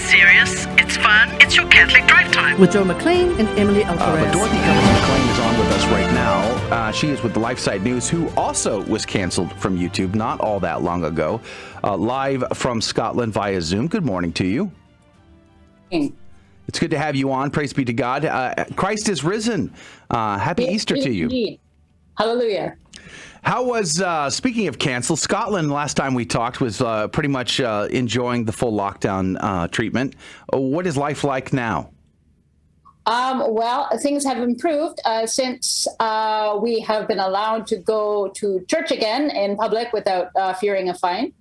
serious, it's fun, it's your Catholic drive time. With Joe McClane and EmilyiAlcaraz. But Dorothy Cummings McLean is on with us right now. She is with the LifeSite News, who also was canceled from YouTube not all that long ago, live from Scotland via Zoom. Good morning to you. It's good to have you on. Praise be to God. Christ is risen. Happy Easter to you. Indeed. Hallelujah. How was, speaking of canceled, Scotland, last time we talked, was pretty much enjoying the full lockdown treatment. What is life like now? Well, things have improved since we have been allowed to go to church again in public without fearing a fine.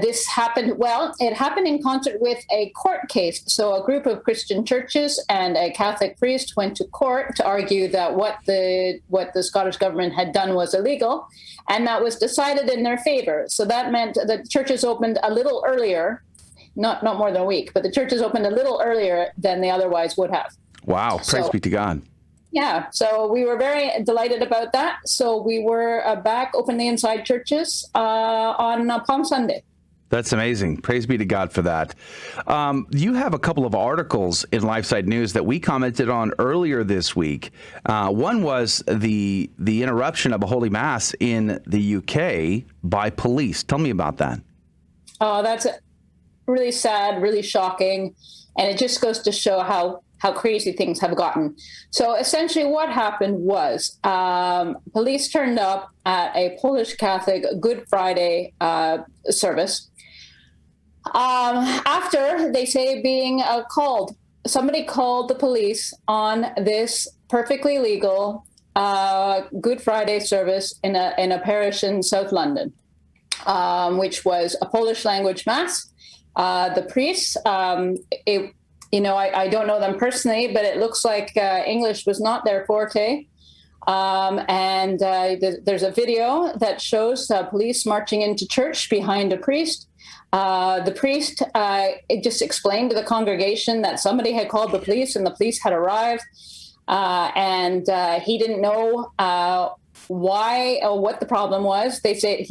This happened, it happened in concert with a court case. So a group of Christian churches and a Catholic priest went to court to argue that what the Scottish government had done was illegal, and that was decided in their favor. So that meant that churches opened a little earlier, not more than a week, but the churches opened a little earlier than they otherwise would have. Wow, praise be to God. Yeah, so we were very delighted about that. So we were back openly inside churches on Palm Sunday. That's amazing. Praise be to God for that. You have a couple of articles in LifeSite News that we commented on earlier this week. One was the interruption of a Holy Mass in the UK by police. Tell me about that. Oh, that's really sad, really shocking. And it just goes to show how crazy things have gotten. So essentially what happened was police turned up at a Polish Catholic Good Friday service after, they say, being called. Somebody called the police on this perfectly legal Good Friday service in a parish in South London, which was a Polish language mass. The priests, I don't know them personally, but it looks like English was not their forte. There's a video that shows police marching into church behind a priest. The priest it just explained to the congregation that somebody had called the police and the police had arrived. He didn't know why or what the problem was. They say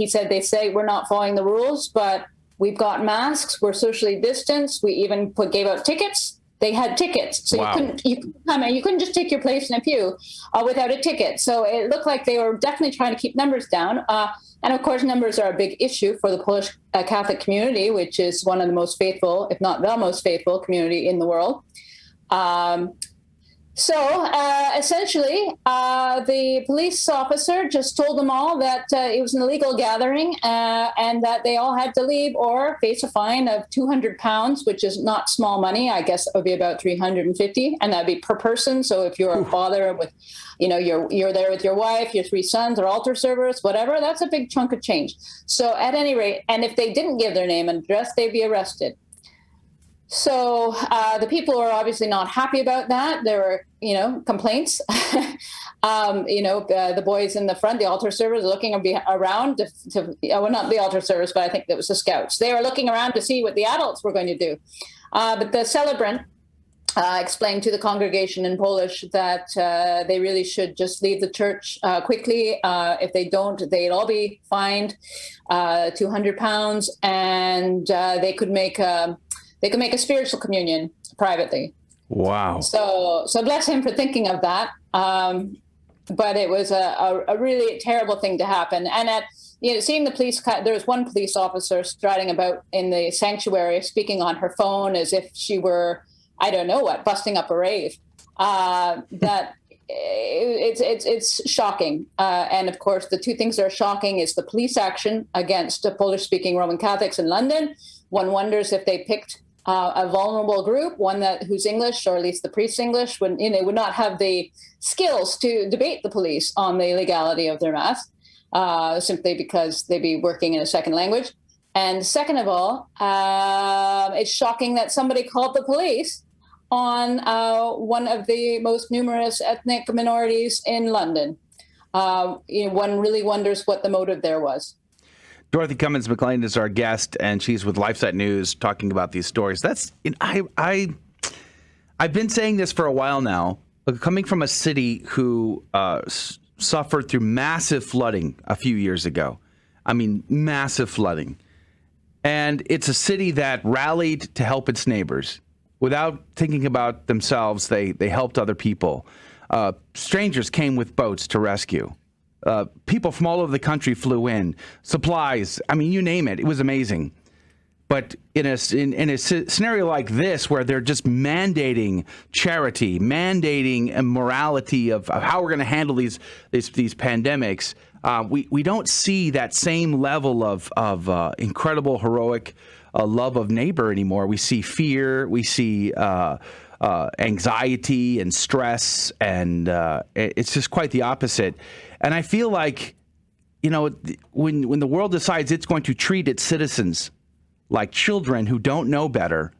we're not following the rules, but we've got masks. We're socially distanced. We even gave out tickets. They had tickets, so wow. You couldn't just take your place in a pew without a ticket. So it looked like they were definitely trying to keep numbers down. And of course, numbers are a big issue for the Polish Catholic community, which is one of the most faithful, if not the most faithful community in the world. Essentially, the police officer just told them all that it was an illegal gathering and that they all had to leave or face a fine of £200, which is not small money. I guess it would be about $350, and that'd be per person. So if you're a father with, you're there with your wife, your 3 sons, or altar servers, whatever, that's a big chunk of change. So at any rate, and if they didn't give their name and address, they'd be arrested. So the people are obviously not happy about that. There were, complaints. The boys in the front, the altar servers, looking around not the altar servers, but I think it was the scouts. They were looking around to see what the adults were going to do. But the celebrant explained to the congregation in Polish that they really should just leave the church quickly. If they don't, they'd all be fined £200, and they could make a spiritual communion privately. Wow. So bless him for thinking of that. But it was a really terrible thing to happen. And seeing the police, there was one police officer striding about in the sanctuary, speaking on her phone as if she were, I don't know what, busting up a rave. That it's shocking. And of course, the two things that are shocking is the police action against the Polish-speaking Roman Catholics in London. One wonders if they picked a vulnerable group, one who's English, or at least the priest's English, when would not have the skills to debate the police on the legality of their mass, simply because they'd be working in a second language. And second of all, it's shocking that somebody called the police on one of the most numerous ethnic minorities in London. One really wonders what the motive there was. Dorothy Cummings McLean is our guest, and she's with LifeSite News talking about these stories. I've been saying this for a while now, coming from a city who suffered through massive flooding a few years ago. I mean, massive flooding. And it's a city that rallied to help its neighbors. Without thinking about themselves, they helped other people. Strangers came with boats to rescue. People from all over the country flew in. Supplies, I mean, you name it. It was amazing. But in a scenario like this, where they're just mandating charity, mandating a morality of how we're going to handle these pandemics, we don't see that same level of incredible, heroic love of neighbor anymore. We see fear, we see anxiety and stress, and it's just quite the opposite. And I feel like, when the world decides it's going to treat its citizens like children who don't know better,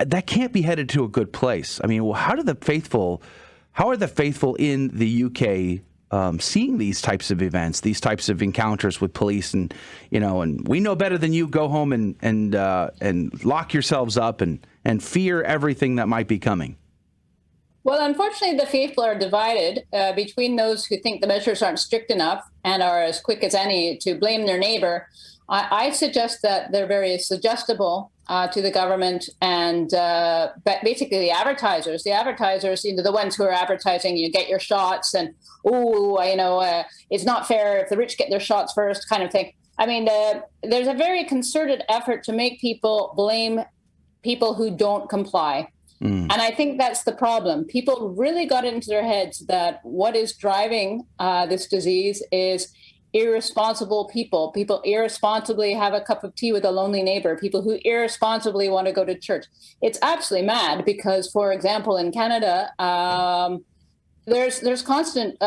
that can't be headed to a good place. I mean, how are the faithful in the UK seeing these types of events, these types of encounters with police, and we know better than you. Go home and lock yourselves up and fear everything that might be coming. Well, unfortunately, the faithful are divided between those who think the measures aren't strict enough and are as quick as any to blame their neighbor. I suggest that they're very suggestible to the government and basically the advertisers. The advertisers, the ones who are advertising, you get your shots, and it's not fair if the rich get their shots first, kind of thing. I mean, there's a very concerted effort to make people blame people who don't comply. And I think that's the problem. People really got into their heads that what is driving this disease is irresponsible people. People irresponsibly have a cup of tea with a lonely neighbor. People who irresponsibly want to go to church. It's absolutely mad because, for example, in Canada, there's constant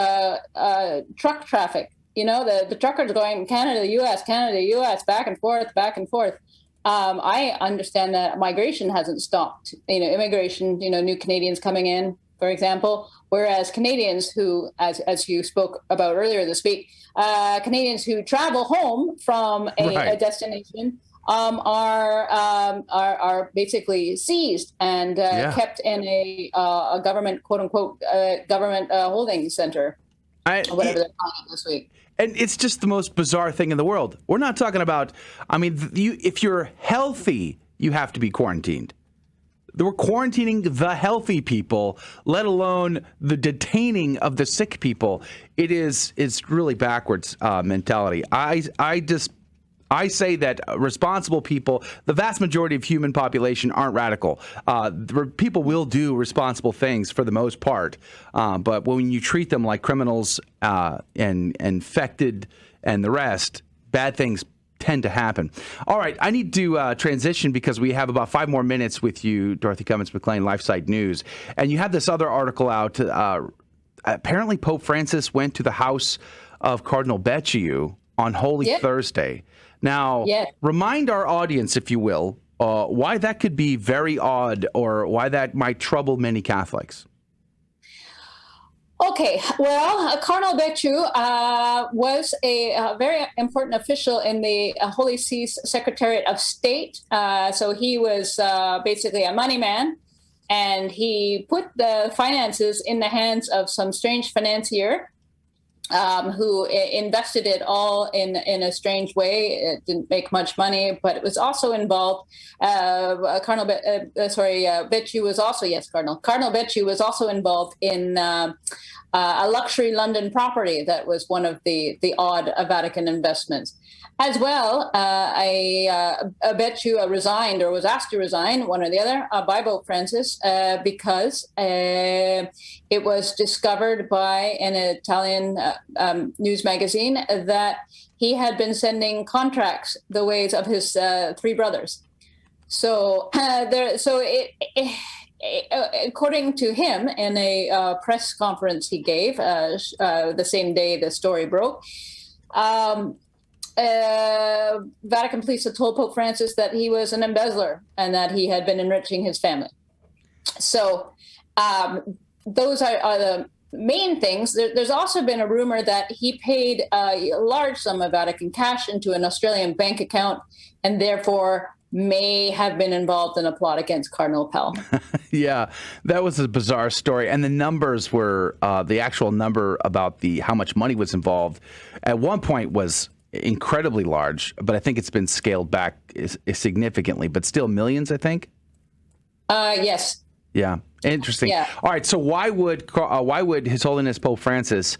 truck traffic. The truckers going Canada, U.S., back and forth, back and forth. I understand that migration hasn't stopped. Immigration, new Canadians coming in, for example, whereas Canadians who, as you spoke about earlier this week, Canadians who travel home from a destination are basically seized and kept in a government, quote unquote, government holding center, or whatever they're calling it this week. And it's just the most bizarre thing in the world. We're not talking about, if you're healthy, you have to be quarantined. We're quarantining the healthy people, let alone the detaining of the sick people. It's really backwards mentality. I say that responsible people, the vast majority of human population, aren't radical. People will do responsible things for the most part, but when you treat them like criminals and infected and the rest, bad things tend to happen. All right, I need to transition because we have about 5 more minutes with you, Dorothy Cummings McLean, LifeSite News. And you have this other article out. Apparently, Pope Francis went to the house of Cardinal Becciu on Holy Thursday. Now, remind our audience, if you will, why that could be very odd or why that might trouble many Catholics. Okay, well, Cardinal Becciu was a very important official in the Holy See's Secretariat of State. So he was basically a money man, and he put the finances in the hands of some strange financier who invested it all in a strange way. It didn't make much money, but it was also involved. Cardinal Becciu was also, Cardinal Becciu was also involved in a luxury London property that was one of the odd Vatican investments. As well, Becciu resigned or was asked to resign, one or the other, by Pope Francis because it was discovered by an Italian news magazine that he had been sending contracts the ways of his 3 brothers. So, according to him, in a press conference he gave the same day the story broke, Vatican police had told Pope Francis that he was an embezzler and that he had been enriching his family. So those are the main things. There's also been a rumor that he paid a large sum of Vatican cash into an Australian bank account and therefore may have been involved in a plot against Cardinal Pell. Yeah, that was a bizarre story. And the numbers were, the actual number about how much money was involved at one point was incredibly large, but I think it's been scaled back significantly, but still millions, I think. Yes. Yeah. Interesting. Yeah. All right. So why would His Holiness Pope Francis,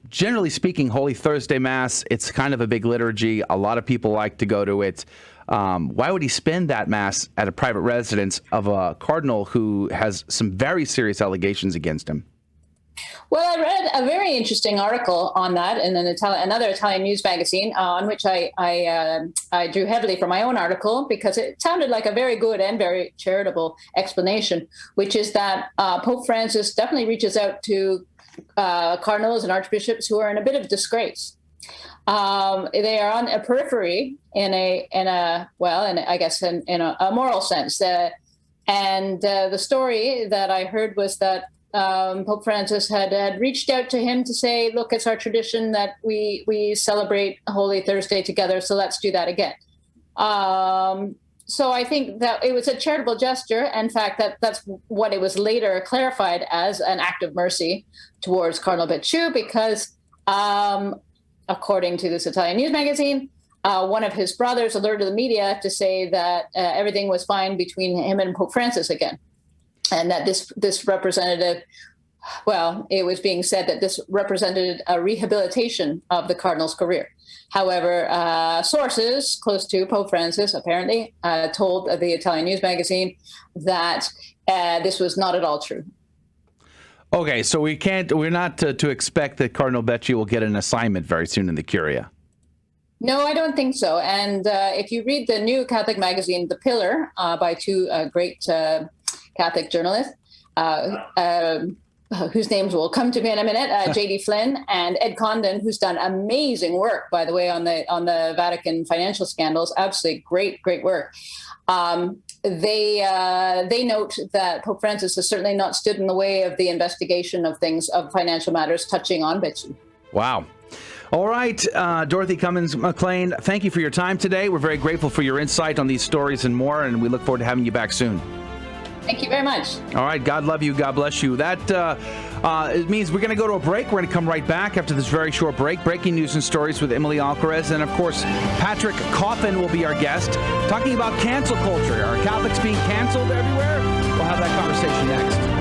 generally speaking, Holy Thursday Mass, it's kind of a big liturgy. A lot of people like to go to it. Why would he spend that Mass at a private residence of a cardinal who has some very serious allegations against him? Well, I read a very interesting article on that in another Italian news magazine, on which I drew heavily from my own article because it sounded like a very good and very charitable explanation, which is that Pope Francis definitely reaches out to cardinals and archbishops who are in a bit of disgrace. They are on a periphery in a moral sense. And the story that I heard was that Pope Francis had reached out to him to say, look, it's our tradition that we celebrate Holy Thursday together, so let's do that again. So I think that it was a charitable gesture. In fact, that's what it was later clarified as an act of mercy towards Cardinal Becciu, because according to this Italian news magazine, one of his brothers alerted the media to say that everything was fine between him and Pope Francis again. And that this represented, it was being said that this represented a rehabilitation of the cardinal's career. However, sources close to Pope Francis apparently told the Italian news magazine that this was not at all true. Okay, so we're not to expect that Cardinal Becciu will get an assignment very soon in the Curia. No, I don't think so. And if you read the new Catholic magazine, The Pillar, by two great Catholic journalists, whose names will come to me in a minute, J.D. Flynn and Ed Condon, who's done amazing work, by the way, on the Vatican financial scandals. Absolutely great work. They note that Pope Francis has certainly not stood in the way of the investigation of financial matters touching on Becciu. Wow. All right, Dorothy Cummings McLean, thank you for your time today. We're very grateful for your insight on these stories and more, and we look forward to having you back soon. Thank you very much. All right. God love you. God bless you. That it means we're going to go to a break. We're going to come right back after this very short break. Breaking news and stories with EmilyiAlcaraz. And, of course, Patrick Coffin will be our guest, talking about cancel culture. Are Catholics being canceled everywhere? We'll have that conversation next.